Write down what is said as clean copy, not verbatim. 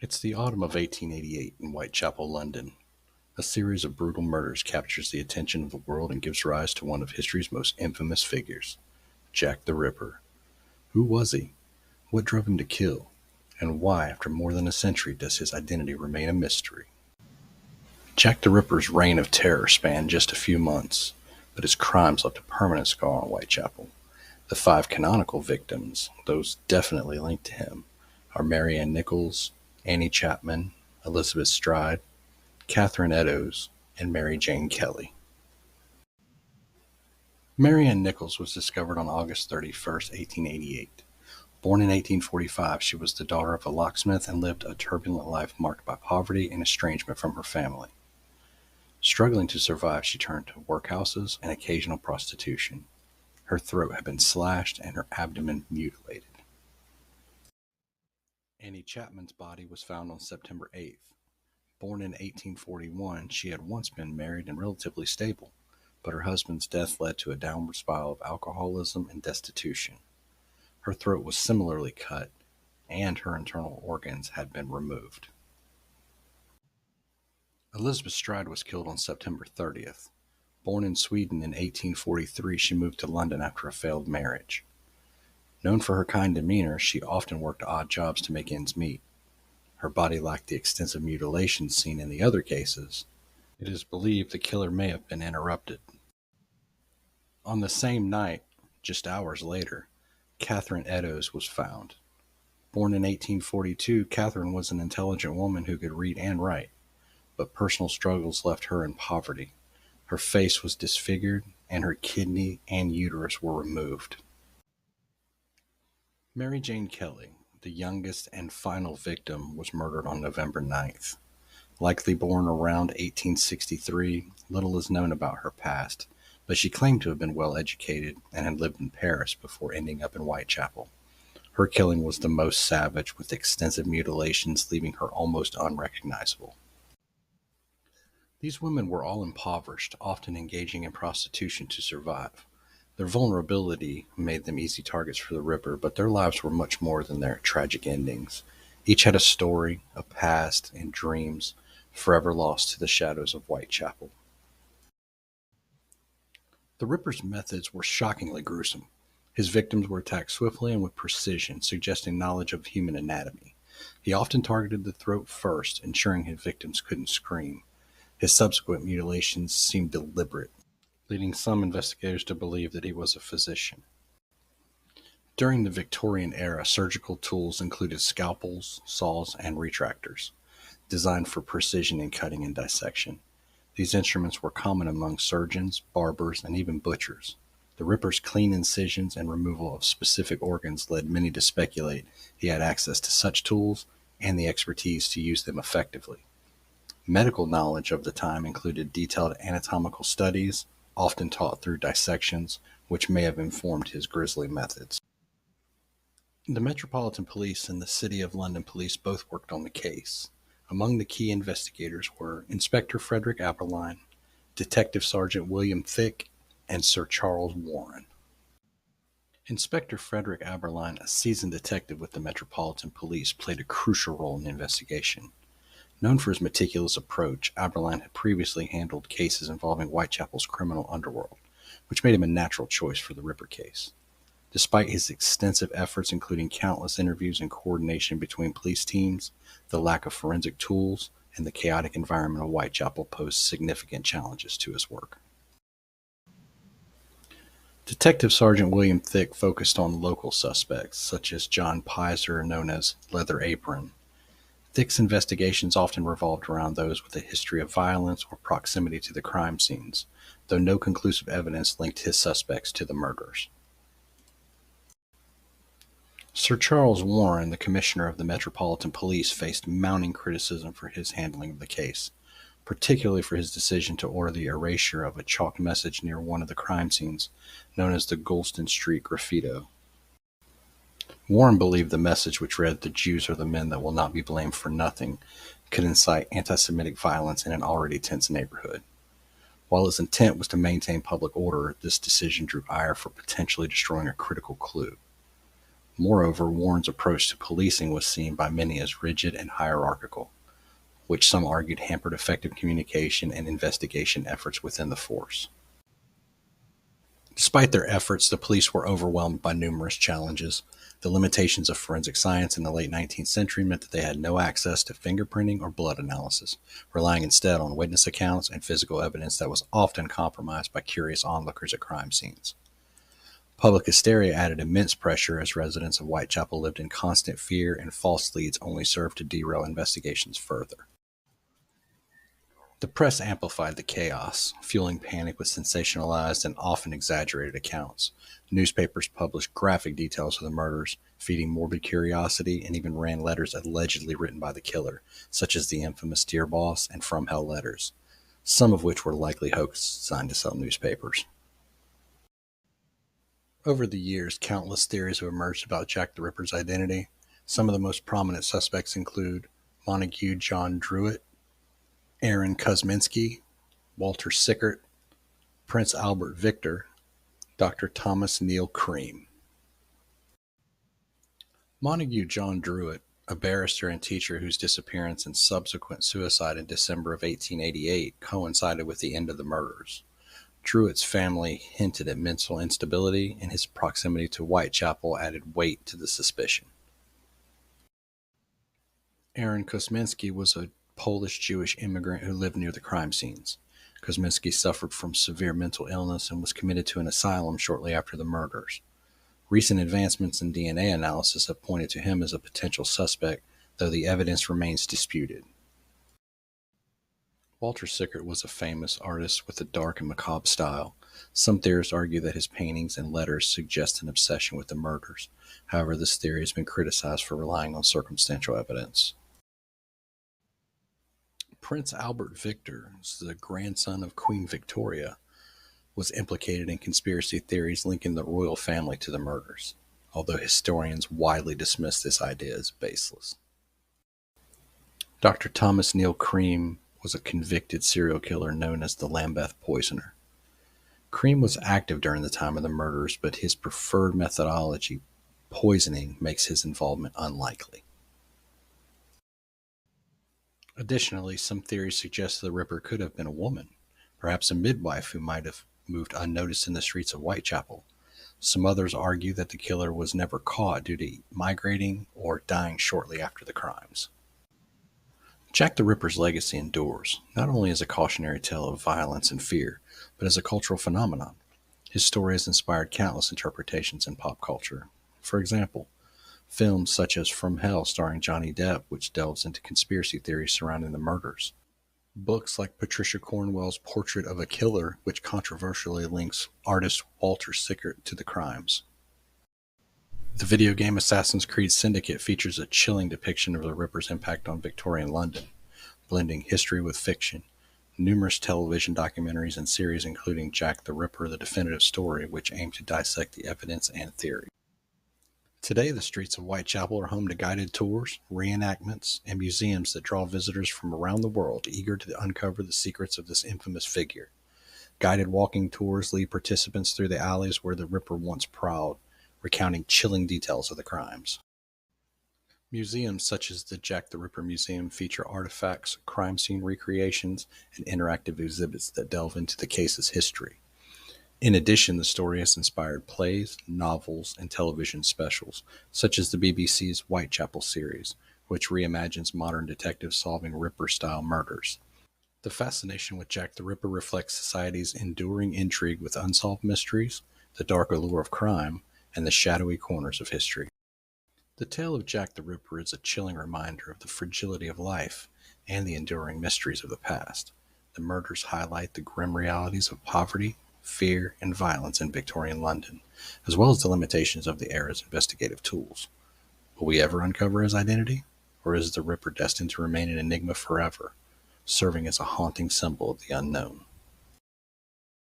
It's the autumn of 1888 in Whitechapel, London. A series of brutal murders captures the attention of the world and gives rise to one of history's most infamous figures, Jack the Ripper. Who was he? What drove him to kill? And why, after more than a century, does his identity remain a mystery? Jack the Ripper's reign of terror spanned just a few months, but his crimes left a permanent scar on Whitechapel. The five canonical victims, those definitely linked to him, are Mary Ann Nichols, Annie Chapman, Elizabeth Stride, Catherine Eddowes, and Mary Jane Kelly. Mary Ann Nichols was discovered on August 31st, 1888. Born in 1845, she was the daughter of a locksmith and lived a turbulent life marked by poverty and estrangement from her family. Struggling to survive, she turned to workhouses and occasional prostitution. Her throat had been slashed and her abdomen mutilated. Annie Chapman's body was found on September 8th. Born in 1841, she had once been married and relatively stable, but her husband's death led to a downward spiral of alcoholism and destitution. Her throat was similarly cut, and her internal organs had been removed. Elizabeth Stride was killed on September 30th. Born in Sweden in 1843, she moved to London after a failed marriage. Known for her kind demeanor, she often worked odd jobs to make ends meet. Her body lacked the extensive mutilations seen in the other cases. It is believed the killer may have been interrupted. On the same night, just hours later, Catherine Eddowes was found. Born in 1842, Catherine was an intelligent woman who could read and write, but personal struggles left her in poverty. Her face was disfigured, and her kidney and uterus were removed. Mary Jane Kelly, the youngest and final victim, was murdered on November 9th. Likely born around 1863, little is known about her past, but she claimed to have been well educated and had lived in Paris before ending up in Whitechapel. Her killing was the most savage, with extensive mutilations leaving her almost unrecognizable. These women were all impoverished, often engaging in prostitution to survive. Their vulnerability made them easy targets for the Ripper, but their lives were much more than their tragic endings. Each had a story, a past, and dreams, forever lost to the shadows of Whitechapel. The Ripper's methods were shockingly gruesome. His victims were attacked swiftly and with precision, suggesting knowledge of human anatomy. He often targeted the throat first, ensuring his victims couldn't scream. His subsequent mutilations seemed deliberate, leading some investigators to believe that he was a physician. During the Victorian era, surgical tools included scalpels, saws, and retractors, designed for precision in cutting and dissection. These instruments were common among surgeons, barbers, and even butchers. The Ripper's clean incisions and removal of specific organs led many to speculate he had access to such tools and the expertise to use them effectively. Medical knowledge of the time included detailed anatomical studies, often taught through dissections, which may have informed his grisly methods. The Metropolitan Police and the City of London Police both worked on the case. Among the key investigators were Inspector Frederick Abberline, Detective Sergeant William Thick, and Sir Charles Warren. Inspector Frederick Abberline, a seasoned detective with the Metropolitan Police, played a crucial role in the investigation. Known for his meticulous approach, Abberline had previously handled cases involving Whitechapel's criminal underworld, which made him a natural choice for the Ripper case. Despite his extensive efforts, including countless interviews and coordination between police teams, the lack of forensic tools and the chaotic environment of Whitechapel posed significant challenges to his work. Detective Sergeant William Thick focused on local suspects, such as John Pizer, known as Leather Apron. Thick's investigations often revolved around those with a history of violence or proximity to the crime scenes, though no conclusive evidence linked his suspects to the murders. Sir Charles Warren, the Commissioner of the Metropolitan Police, faced mounting criticism for his handling of the case, particularly for his decision to order the erasure of a chalked message near one of the crime scenes, known as the Goulston Street Graffito. Warren believed the message, which read, "The Jews are the men that will not be blamed for nothing," could incite anti-Semitic violence in an already tense neighborhood. While his intent was to maintain public order, this decision drew ire for potentially destroying a critical clue. Moreover, Warren's approach to policing was seen by many as rigid and hierarchical, which some argued hampered effective communication and investigation efforts within the force. Despite their efforts, the police were overwhelmed by numerous challenges. The limitations of forensic science in the late 19th century meant that they had no access to fingerprinting or blood analysis, relying instead on witness accounts and physical evidence that was often compromised by curious onlookers at crime scenes. Public hysteria added immense pressure as residents of Whitechapel lived in constant fear, and false leads only served to derail investigations further. The press amplified the chaos, fueling panic with sensationalized and often exaggerated accounts. Newspapers published graphic details of the murders, feeding morbid curiosity, and even ran letters allegedly written by the killer, such as the infamous Dear Boss and From Hell letters, some of which were likely hoaxes designed to sell newspapers. Over the years, countless theories have emerged about Jack the Ripper's identity. Some of the most prominent suspects include Montague John Druitt, Aaron Kosminski, Walter Sickert, Prince Albert Victor, Dr. Thomas Neil Cream. Montague John Druitt, a barrister and teacher whose disappearance and subsequent suicide in December of 1888 coincided with the end of the murders. Druitt's family hinted at mental instability, and his proximity to Whitechapel added weight to the suspicion. Aaron Kosminski was a Polish Jewish immigrant who lived near the crime scenes. Kosminski suffered from severe mental illness and was committed to an asylum shortly after the murders. Recent advancements in DNA analysis have pointed to him as a potential suspect, though the evidence remains disputed. Walter Sickert was a famous artist with a dark and macabre style. Some theorists argue that his paintings and letters suggest an obsession with the murders. However, this theory has been criticized for relying on circumstantial evidence. Prince Albert Victor, the grandson of Queen Victoria, was implicated in conspiracy theories linking the royal family to the murders, although historians widely dismiss this idea as baseless. Dr. Thomas Neil Cream was a convicted serial killer known as the Lambeth Poisoner. Cream was active during the time of the murders, but his preferred methodology, poisoning, makes his involvement unlikely. Additionally, some theories suggest the Ripper could have been a woman, perhaps a midwife who might have moved unnoticed in the streets of Whitechapel. Some others argue that the killer was never caught due to migrating or dying shortly after the crimes. Jack the Ripper's legacy endures, not only as a cautionary tale of violence and fear, but as a cultural phenomenon. His story has inspired countless interpretations in pop culture. For example, films such as From Hell starring Johnny Depp, which delves into conspiracy theories surrounding the murders. Books like Patricia Cornwell's Portrait of a Killer, which controversially links artist Walter Sickert to the crimes. The video game Assassin's Creed Syndicate features a chilling depiction of the Ripper's impact on Victorian London, blending history with fiction. Numerous television documentaries and series including Jack the Ripper, The Definitive Story, which aim to dissect the evidence and theory. Today, the streets of Whitechapel are home to guided tours, reenactments, and museums that draw visitors from around the world eager to uncover the secrets of this infamous figure. Guided walking tours lead participants through the alleys where the Ripper once prowled, recounting chilling details of the crimes. Museums such as the Jack the Ripper Museum feature artifacts, crime scene recreations, and interactive exhibits that delve into the case's history. In addition, the story has inspired plays, novels, and television specials, such as the BBC's Whitechapel series, which reimagines modern detectives solving Ripper-style murders. The fascination with Jack the Ripper reflects society's enduring intrigue with unsolved mysteries, the dark allure of crime, and the shadowy corners of history. The tale of Jack the Ripper is a chilling reminder of the fragility of life and the enduring mysteries of the past. The murders highlight the grim realities of poverty, fear, and violence in Victorian London, as well as the limitations of the era's investigative tools. Will we ever uncover his identity? Or is the Ripper destined to remain an enigma forever, serving as a haunting symbol of the unknown?